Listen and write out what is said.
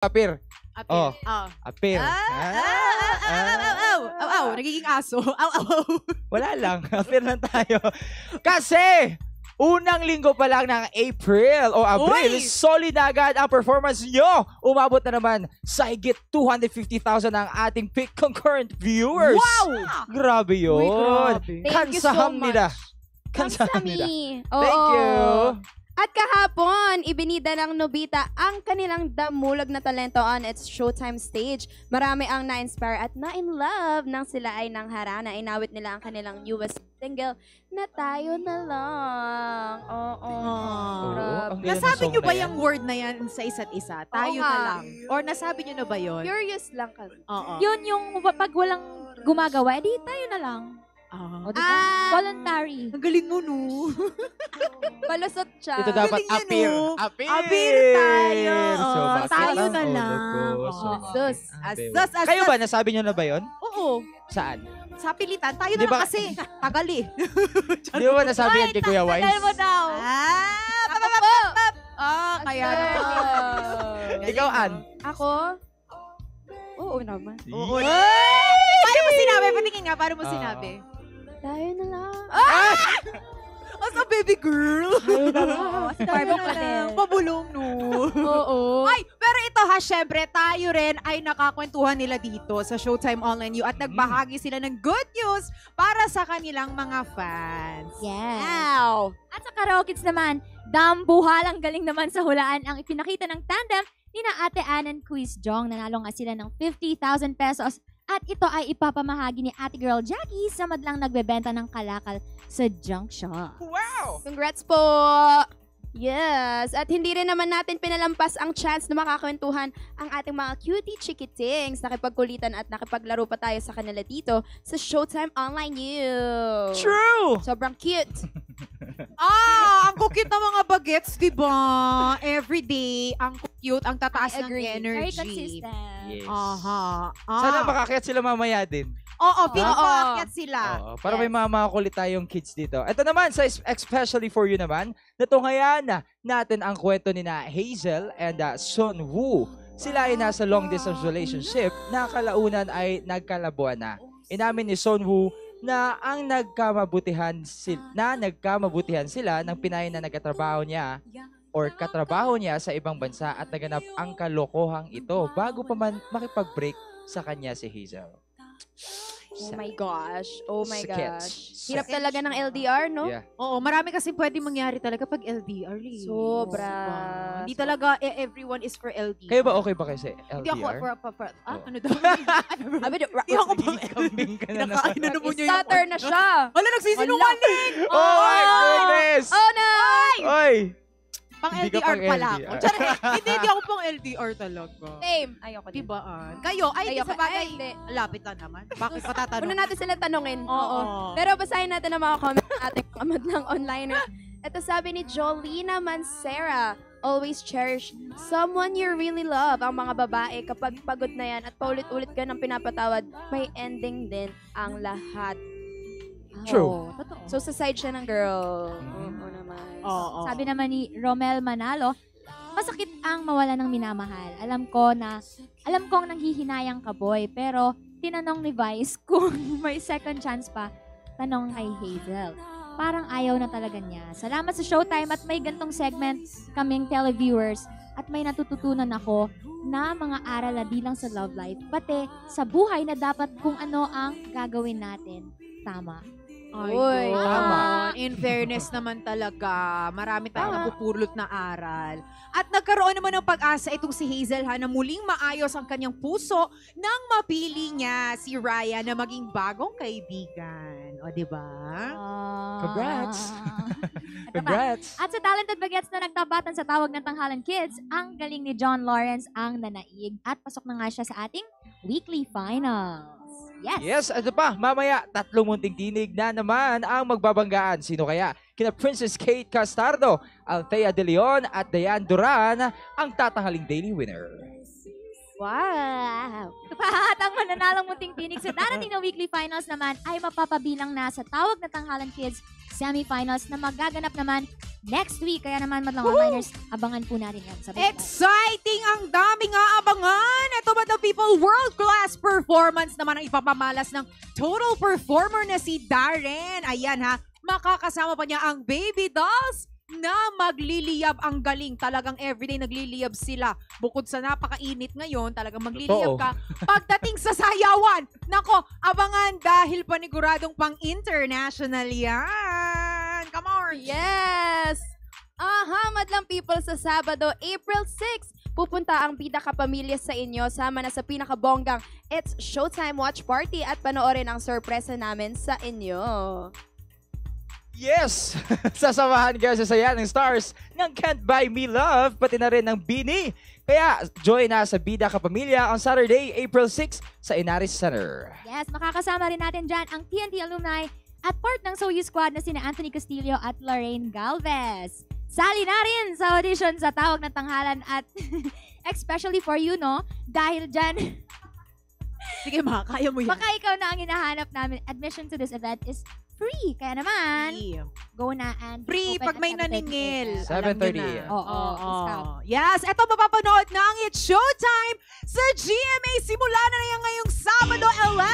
Apir. Oh. Apir. Nagiging aso. Wala lang. Apir lang tayo. Kasi, unang linggo pa lang ng April o Abril, solid na agad ang performance nyo. Umabot na naman sa higit 250,000 ang ating peak concurrent viewers. Wow! Grabe yun. Uy, grabe. Thank you so much. Kamsahamnida. Oo. Thank you. At kahapon, ibinida ng Nobita ang kanilang damulag na talento on its Showtime stage. Marami ang na-inspire at na-in-love nang sila ay nangharana. Inawit nila ang kanilang newest single na Tayo na Lang. Oo. ang galing ng Nasabi song nyo na ba yan. yung word na yan sa isa't isa? Tayo na lang. Or nasabi nyo na ba yun? Curious lang kami. Oo. Yun yung pag walang gumagawa, edi tayo na lang. O, diba? Voluntary. Ang galing mo, no? Palusot siya. Ito dapat Galing yan, appear. oh. Appear. Appear tayo. So, Oh, bakit tayo ang na ulo lang. ko? So, Oo. Sus. Asas. Kayo ba, nasabi nyo na ba yun? Oo. Saan? Sa pilitan, tayo na Di ba- lang kasi. Tagal eh. Di ba nasabi yan kay Kuya Wise? Tagal mo daw. Kaya Ikaw, Ann? Ako? Oo naman. Oo. Paano mo sinabi? Patingin nga, paano mo sinabi? Tayo na lang. As a baby girl. Tayo ka din. Pabulong, no? Oo. Ay, pero ito ha, syempre, tayo rin ay nakakwentuhan nila dito sa Showtime Online U at nagbahagi sila ng good news para sa kanilang mga fans. Yes. Wow. At sa Karaoke Kids naman, dambuhalang galing naman sa hulaan ang ipinakita ng tandem ni na Ate Ann and Quiz Jong. Nanalo nga sila ng 50,000 pesos at ito ay ipapamahagi ni Ate Girl Jackie sa madlang nagbebenta ng kalakal sa junk shop. Wow! Congrats po! Yes! At hindi rin naman natin pinalampas ang chance na makakwentuhan ang ating mga cutie chikitings. Nakipagkulitan at nakipaglaro pa tayo sa kanila dito sa Showtime Online U. True! Sobrang cute. Ang cute ng mga bagets, di ba? Everyday, ang cute, ang tataas I ng agree. energy. Very consistent. Yes. Aha. Sana makakayat sila mamaya din. Oo, feeling ko Oo. aakyat sila. Oo, para may mga makakulit tayong kids dito. Ito naman, sa especially for you naman, natunghayan natin ang kwento ni na Hazel and Sun Woo. Sila ay nasa long distance relationship na kalaunan ay nagkalabuan na. Inamin ni Sun Woo na ang nagkamabutihan sila ng Pinay na nagkatrabaho niya or katrabaho niya sa ibang bansa at naganap ang kalokohang ito bago pa man makipag-break sa kanya si Hazel. Oh my gosh. Oh my Sakit. gosh. Hirap talaga ng LDR, no? Yeah. Oo, marami kasi pwede mangyari talaga pag LDR. Sobra. Diba? Hindi talaga everyone is for LDR. Kayo ba okay ba kayo sa LDR? Hindi ako Oo. ano daw? Hindi ako pang Kambing ka na Kinakain na naman niya yung... Stutter na siya. Wala, nagsisinungaling! Oh my goodness! Oh no! Oy! Pang Hindi ka LDR pang pala ako. LDR. Tsara, hindi ako pang LDR talaga. Same. Ayoko din. Diba, Kayo, ay, Ayoko. sa bagay, Ay, hindi. lapit lang naman. Bakit patatanong? Una natin sila tanungin. Oo. Pero basahin natin ang mga comment ng ating kamad ng online. Ito sabi ni Jolina Mancera, always cherish someone you really love. Ang mga babae, kapag pagod na yan at paulit-ulit ka ng pinapatawad, may ending din ang lahat. True. Oo, totoo. So, sa side siya ng girl. Oo naman. Oo. Sabi naman ni Romel Manalo, masakit ang mawala ng minamahal. Alam kong nanghihinayang ka, boy, pero tinanong ni Vice kung may second chance pa, tanong kay Hazel. Parang ayaw na talaga niya. Salamat sa Showtime at may gantong segment kaming televiewers at may natututunan ako na mga aral na di lang sa love life, pati sa buhay na dapat kung ano ang gagawin natin. Tama. Ay, Uy, God. tama. In fairness naman talaga, marami tayong napupulot na aral. At nagkaroon naman ng pag-asa itong si Hazel na muling maayos ang kanyang puso nang mapili niya si Raya na maging bagong kaibigan. O, di ba? Congrats. Ito pa. Congrats! At sa Talented Bagets na nagtabatan sa tawag ng Tanghalan Kids, ang galing ni John Lawrence ang nanaig at pasok na nga siya sa ating weekly finals. Yes! Yes, ano pa? Mamaya, 3 munting tinig na naman ang magbabanggaan. Sino kaya? Kina Princess Kate Castardo, Althea De Leon at Diane Duran ang tatanghaling daily winner. Wow! At ang mananalong munting tinig sa darating na weekly finals naman ay mapapabilang na sa Tawag na Tanghalan Kids semifinals na magaganap naman next week. Kaya naman, madlang onliners, abangan po natin yan. Sa Exciting! Ang daming aabangan! Ito ba the people? World-class performance naman ang ipapamalas ng total performer na si Darren. Ayan ha, makakasama pa niya ang baby dolls na magliliyab. Ang galing. Talagang everyday nagliliyab sila. Bukod sa napakainit ngayon, talagang magliliyab ka. Pagdating sa sayawan, nako, abangan dahil paniguradong pang-international yan. Come on! Yes! Aha, madlang people, sa Sabado, April 6, pupunta ang Bida Kapamilya sa inyo. Sama na sa pinakabonggang It's Showtime Watch Party at panoorin ang sorpresa namin sa inyo. Yes! Sasamahan ka sa saya ng stars ng Can't Buy Me Love, pati na rin ng Bini. Kaya join na sa Bida Kapamilya on Saturday, April 6 sa Inaris Center. Yes, makakasama rin natin dyan ang TNT alumni at part ng Soyu Squad na sina Anthony Castillo at Lorraine Galvez. Sali na rin sa audition sa Tawag ng Tanghalan at especially for you, no? Dahil dyan, Sige ma, kaya mo yan. baka ikaw na ang hinahanap namin. Admission to this event is free. Kaya naman, go na and Free open pag at may 7:30 naningil. a.m. 7:30. Oo, discount. Yes, eto mapapanood na ang It's Showtime sa GMA. Simula na yan ngayong Sabado 11